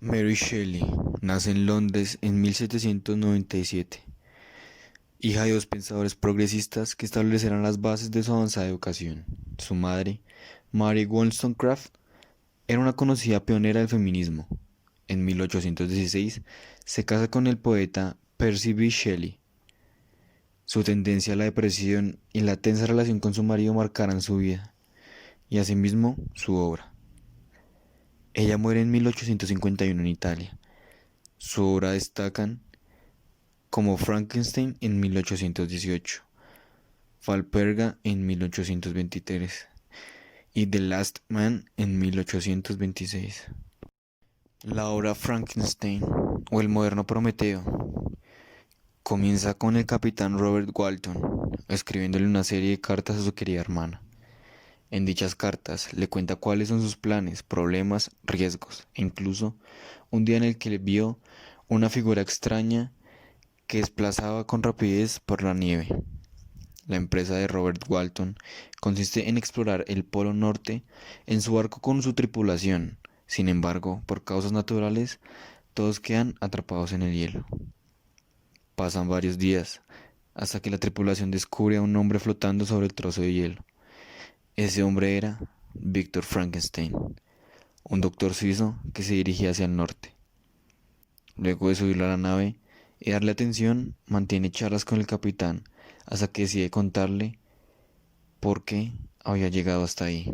Mary Shelley nace en Londres en 1797, hija de dos pensadores progresistas que establecerán las bases de su avanzada educación. Su madre, Mary Wollstonecraft, era una conocida pionera del feminismo. En 1816 se casa con el poeta Percy B. Shelley. Su tendencia a la depresión y la tensa relación con su marido marcarán su vida y asimismo su obra. Ella muere en 1851 en Italia. Su obra destacan como Frankenstein en 1818, Valperga en 1823 y The Last Man en 1826. La obra Frankenstein o el moderno Prometeo comienza con el capitán Robert Walton escribiéndole una serie de cartas a su querida hermana. En dichas cartas le cuenta cuáles son sus planes, problemas, riesgos e incluso un día en el que le vio una figura extraña que desplazaba con rapidez por la nieve. La empresa de Robert Walton consiste en explorar el Polo Norte en su barco con su tripulación. Sin embargo, por causas naturales, todos quedan atrapados en el hielo. Pasan varios días hasta que la tripulación descubre a un hombre flotando sobre el trozo de hielo. Ese hombre era Victor Frankenstein, un doctor suizo que se dirigía hacia el norte. Luego de subirlo a la nave y darle atención, mantiene charlas con el capitán hasta que decide contarle por qué había llegado hasta ahí.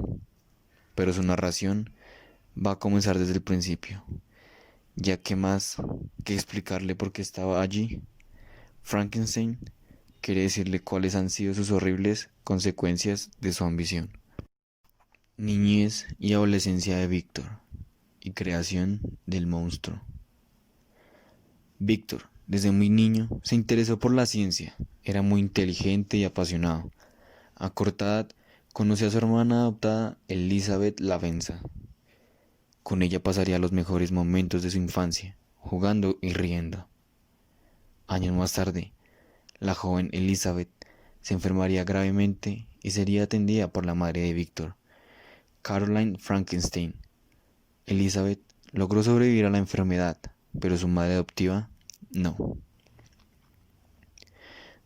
Pero su narración va a comenzar desde el principio, ya que más que explicarle por qué estaba allí, Frankenstein quiere decirle cuáles han sido sus horribles consecuencias de su ambición. Niñez y adolescencia de Víctor y creación del monstruo. Víctor, desde muy niño, se interesó por la ciencia. Era muy inteligente y apasionado. A corta edad, conoció a su hermana adoptada Elizabeth Lavenza. Con ella pasaría los mejores momentos de su infancia, jugando y riendo. Años más tarde, la joven Elizabeth se enfermaría gravemente y sería atendida por la madre de Víctor, Caroline Frankenstein. Elizabeth logró sobrevivir a la enfermedad, pero su madre adoptiva no.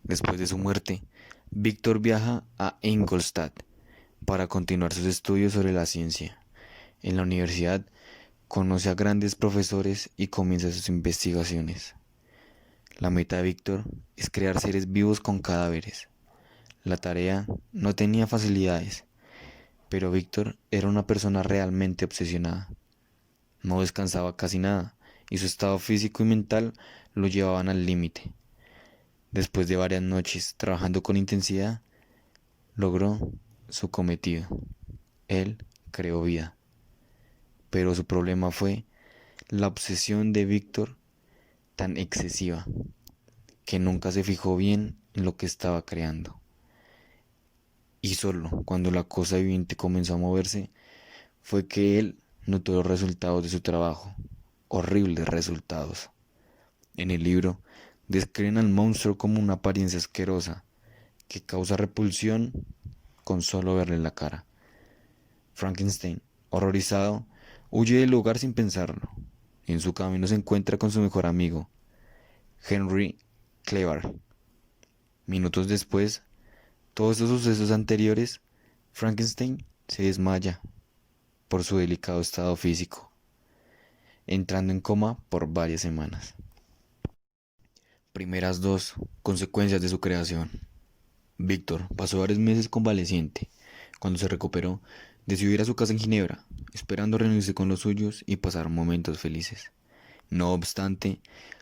Después de su muerte, Víctor viaja a Ingolstadt para continuar sus estudios sobre la ciencia. En la universidad conoce a grandes profesores y comienza sus investigaciones. La meta de Víctor es crear seres vivos con cadáveres. La tarea no tenía facilidades, pero Víctor era una persona realmente obsesionada. No descansaba casi nada y su estado físico y mental lo llevaban al límite. Después de varias noches trabajando con intensidad, logró su cometido. Él creó vida. Pero su problema fue la obsesión de Víctor tan excesiva que nunca se fijó bien en lo que estaba creando. Y solo cuando la cosa viviente comenzó a moverse fue que él notó los resultados de su trabajo, horribles resultados. En el libro describen al monstruo como una apariencia asquerosa que causa repulsión con solo verle la cara. Frankenstein, horrorizado, huye del lugar sin pensarlo. En su camino se encuentra con su mejor amigo, Henry Cleaver. Minutos después, todos los sucesos anteriores, Frankenstein se desmaya por su delicado estado físico, entrando en coma por varias semanas. Primeras dos consecuencias de su creación. Víctor pasó varios meses convaleciente. Cuando se recuperó, decidió ir a su casa en Ginebra, esperando reunirse con los suyos y pasar momentos felices. No obstante,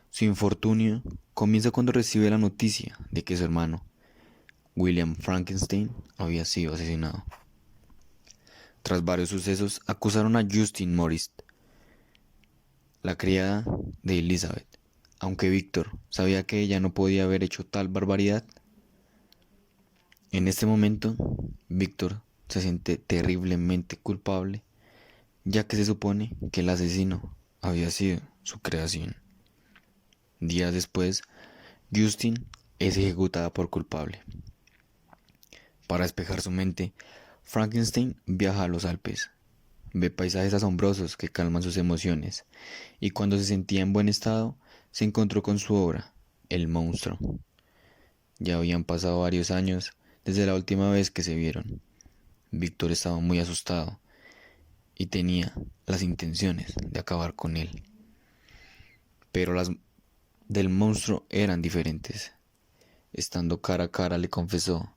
su infortunio comienza cuando recibe la noticia de que su hermano, William Frankenstein, había sido asesinado. Tras varios sucesos, acusaron a Justine Morris, la criada de Elizabeth. Aunque Víctor sabía que ella no podía haber hecho tal barbaridad, en este momento, Víctor se siente terriblemente culpable, ya que se supone que el asesino había sido su creación. Días después, Justine es ejecutada por culpable. Para despejar su mente, Frankenstein viaja a los Alpes. ve paisajes asombrosos que calman sus emociones, y cuando se sentía en buen estado, se encontró con su obra, El monstruo. Ya habían pasado varios años desde la última vez que se vieron. Víctor estaba muy asustado y tenía las intenciones de acabar con él. Pero las del monstruo eran diferentes. Estando cara a cara le confesó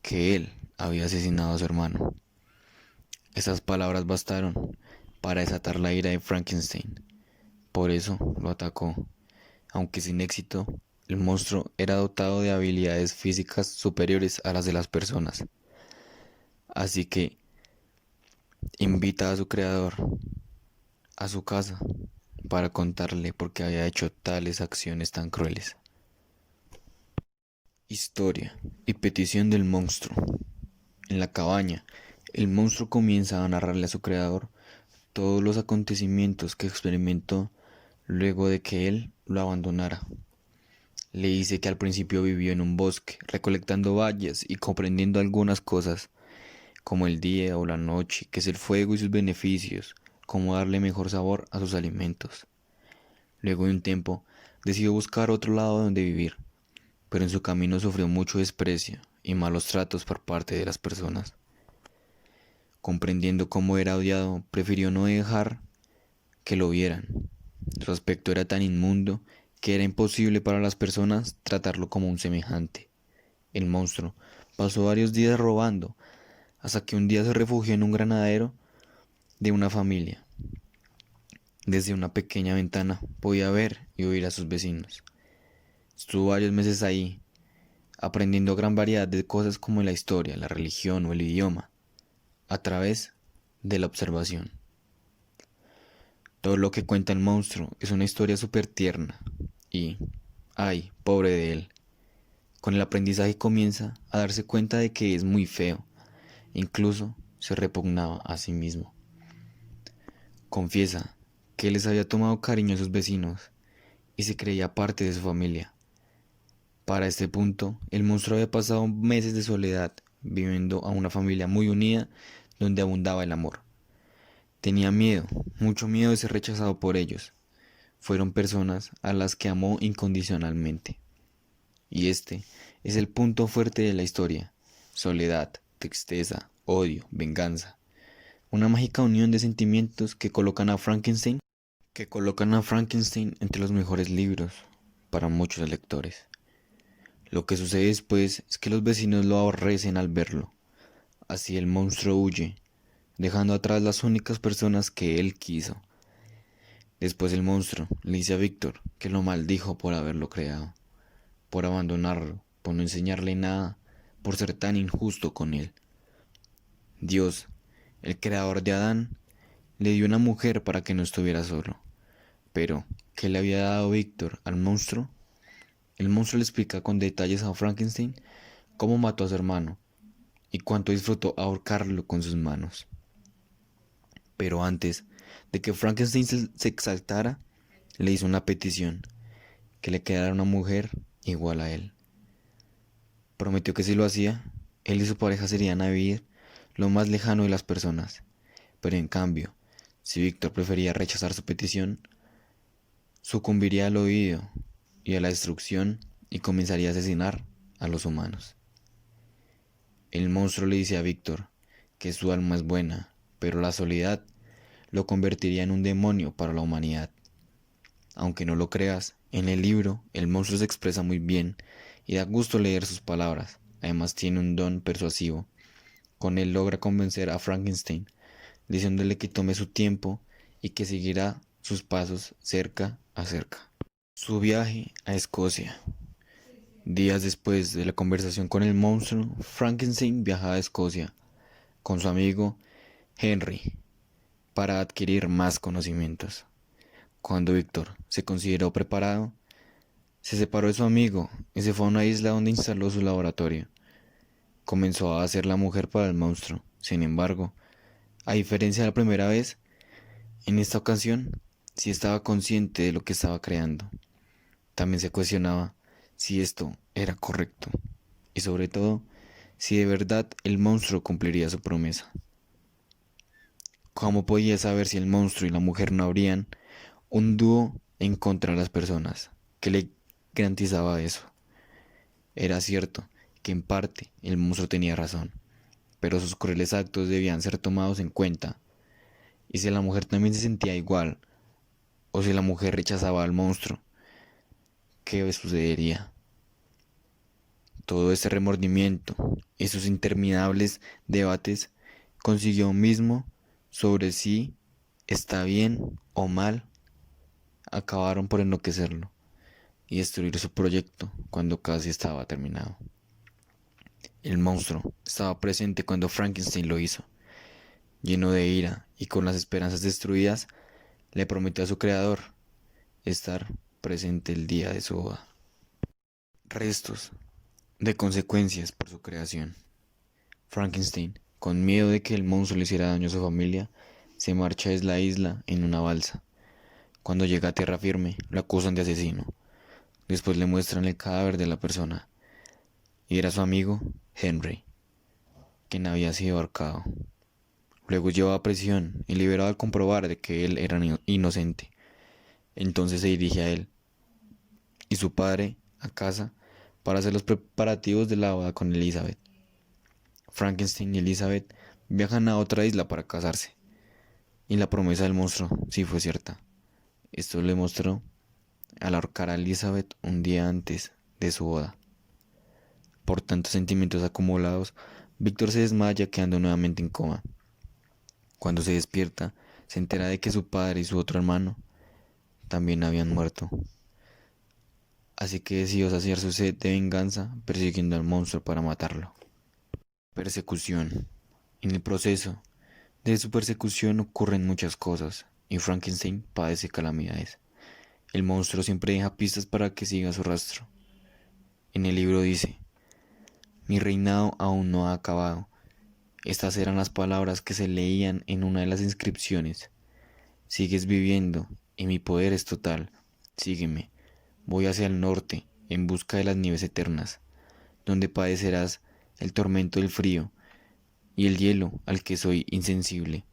que él había asesinado a su hermano. Esas palabras bastaron para desatar la ira de Frankenstein. Por eso lo atacó. Aunque sin éxito, el monstruo era dotado de habilidades físicas superiores a las de las personas. Así que invita a su creador a su casa para contarle por qué había hecho tales acciones tan crueles. Historia y petición del monstruo. En la cabaña, el monstruo comienza a narrarle a su creador todos los acontecimientos que experimentó luego de que él lo abandonara. Le dice que al principio vivió en un bosque, recolectando bayas y comprendiendo algunas cosas, como el día o la noche, que es el fuego y sus beneficios, cómo darle mejor sabor a sus alimentos. Luego de un tiempo, decidió buscar otro lado donde vivir, pero en su camino sufrió mucho desprecio y malos tratos por parte de las personas. Comprendiendo cómo era odiado, prefirió no dejar que lo vieran. Su aspecto era tan inmundo que era imposible para las personas tratarlo como un semejante. El monstruo pasó varios días robando, hasta que un día se refugió en un granadero de una familia. Desde una pequeña ventana podía ver y oír a sus vecinos. Estuvo varios meses ahí, aprendiendo gran variedad de cosas como la historia, la religión o el idioma, a través de la observación. Todo lo que cuenta el monstruo es una historia súper tierna y, ay, pobre de él. Con el aprendizaje comienza a darse cuenta de que es muy feo, incluso se repugnaba a sí mismo. Confiesa que les había tomado cariño a sus vecinos y se creía parte de su familia. Para este punto, el monstruo había pasado meses de soledad, viviendo a una familia muy unida donde abundaba el amor. Tenía miedo, mucho miedo de ser rechazado por ellos. Fueron personas a las que amó incondicionalmente. Y este es el punto fuerte de la historia: soledad, tristeza, odio, venganza. Una mágica unión de sentimientos que colocan a Frankenstein entre los mejores libros para muchos lectores. Lo que sucede después es que los vecinos lo aborrecen al verlo. Así el monstruo huye, dejando atrás las únicas personas que él quiso. Después el monstruo le dice a Víctor que lo maldijo por haberlo creado, por abandonarlo, por no enseñarle nada, por ser tan injusto con él. Dios, el creador de Adán, le dio una mujer para que no estuviera solo. Pero, ¿qué le había dado Víctor al monstruo? El monstruo le explica con detalles a Frankenstein cómo mató a su hermano y cuánto disfrutó ahorcarlo con sus manos. Pero antes de que Frankenstein se exaltara, le hizo una petición: que le quedara una mujer igual a él. Prometió que si lo hacía, él y su pareja serían a vivir lo más lejano de las personas. Pero en cambio, si Víctor prefería rechazar su petición, sucumbiría al odio y a la destrucción y comenzaría a asesinar a los humanos. El monstruo le dice a Víctor que su alma es buena, pero la soledad lo convertiría en un demonio para la humanidad. Aunque no lo creas, en el libro el monstruo se expresa muy bien y da gusto leer sus palabras. Además tiene un don persuasivo. Con él logra convencer a Frankenstein, diciéndole que tome su tiempo y que seguirá sus pasos cerca a cerca. Su viaje a Escocia. Días después de la conversación con el monstruo, Frankenstein viaja a Escocia con su amigo Henry para adquirir más conocimientos. Cuando Víctor se consideró preparado, se separó de su amigo y se fue a una isla donde instaló su laboratorio. Comenzó a hacer la mujer para el monstruo. Sin embargo, a diferencia de la primera vez, en esta ocasión sí estaba consciente de lo que estaba creando. También se cuestionaba si esto era correcto y sobre todo si de verdad el monstruo cumpliría su promesa. ¿Cómo podía saber si el monstruo y la mujer no habrían un dúo en contra de las personas? ¿Qué le garantizaba eso? Era cierto que en parte el monstruo tenía razón, pero sus crueles actos debían ser tomados en cuenta. Y si la mujer también se sentía igual, o si la mujer rechazaba al monstruo, ¿qué sucedería? Todo ese remordimiento y sus interminables debates consiguió mismo sobre si está bien o mal, acabaron por enloquecerlo y destruir su proyecto cuando casi estaba terminado. El monstruo estaba presente cuando Frankenstein lo hizo. Lleno de ira y con las esperanzas destruidas, le prometió a su creador estar presente el día de su boda. Restos de consecuencias por su creación. Frankenstein, con miedo de que el monstruo le hiciera daño a su familia, se marcha desde la isla en una balsa. Cuando llega a tierra firme, lo acusan de asesino. Después le muestran el cadáver de la persona, y era su amigo Henry, quien había sido ahorcado. Luego llevado a prisión y liberado al comprobar de que él era inocente. Entonces se dirige a él y su padre a casa para hacer los preparativos de la boda con Elizabeth. Frankenstein y Elizabeth viajan a otra isla para casarse, y la promesa del monstruo sí fue cierta. Esto le mostró al ahorcar a Elizabeth un día antes de su boda. Por tantos sentimientos acumulados, Víctor se desmaya quedando nuevamente en coma. Cuando se despierta, se entera de que su padre y su otro hermano también habían muerto. Así que decidió saciar su sed de venganza persiguiendo al monstruo para matarlo. Persecución. En el proceso de su persecución ocurren muchas cosas y Frankenstein padece calamidades. El monstruo siempre deja pistas para que siga su rastro. En el libro dice: mi reinado aún no ha acabado. Estas eran las palabras que se leían en una de las inscripciones. Sigues viviendo y mi poder es total. Sígueme. Voy hacia el norte en busca de las nieves eternas, donde padecerás el tormento del frío y el hielo al que soy insensible.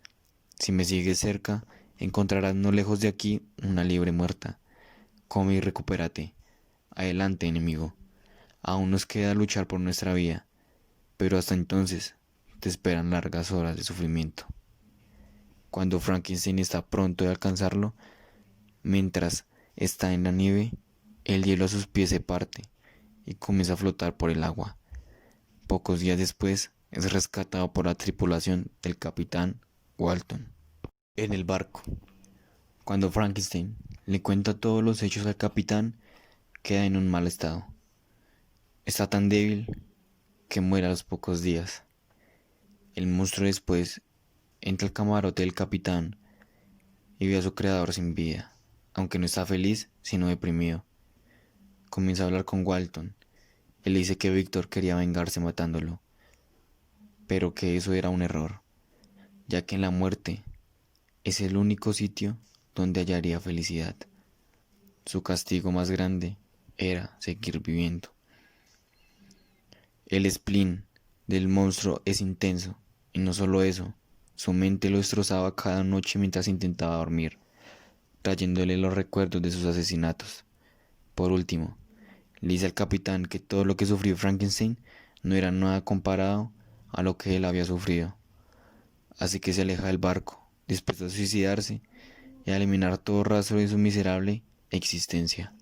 Si me sigues cerca, encontrarás no lejos de aquí una liebre muerta. Come y recupérate. Adelante, enemigo. Aún nos queda luchar por nuestra vida, pero hasta entonces te esperan largas horas de sufrimiento. Cuando Frankenstein está pronto de alcanzarlo, mientras está en la nieve, el hielo a sus pies se parte y comienza a flotar por el agua. Pocos días después es rescatado por la tripulación del capitán Walton. En el barco, cuando Frankenstein le cuenta todos los hechos al capitán, queda en un mal estado. Está tan débil que muere a los pocos días. El monstruo después entra al camarote del capitán y ve a su creador sin vida, aunque no está feliz, sino deprimido. Comienza a hablar con Walton. Él le dice que Víctor quería vengarse matándolo, pero que eso era un error, ya que en la muerte es el único sitio donde hallaría felicidad. Su castigo más grande era seguir viviendo. El spleen del monstruo es intenso, y no solo eso, su mente lo destrozaba cada noche mientras intentaba dormir, trayéndole los recuerdos de sus asesinatos. Por último, le dice al capitán que todo lo que sufrió Frankenstein no era nada comparado a lo que él había sufrido. Así que se aleja del barco, dispuesto a suicidarse y a eliminar todo rastro de su miserable existencia.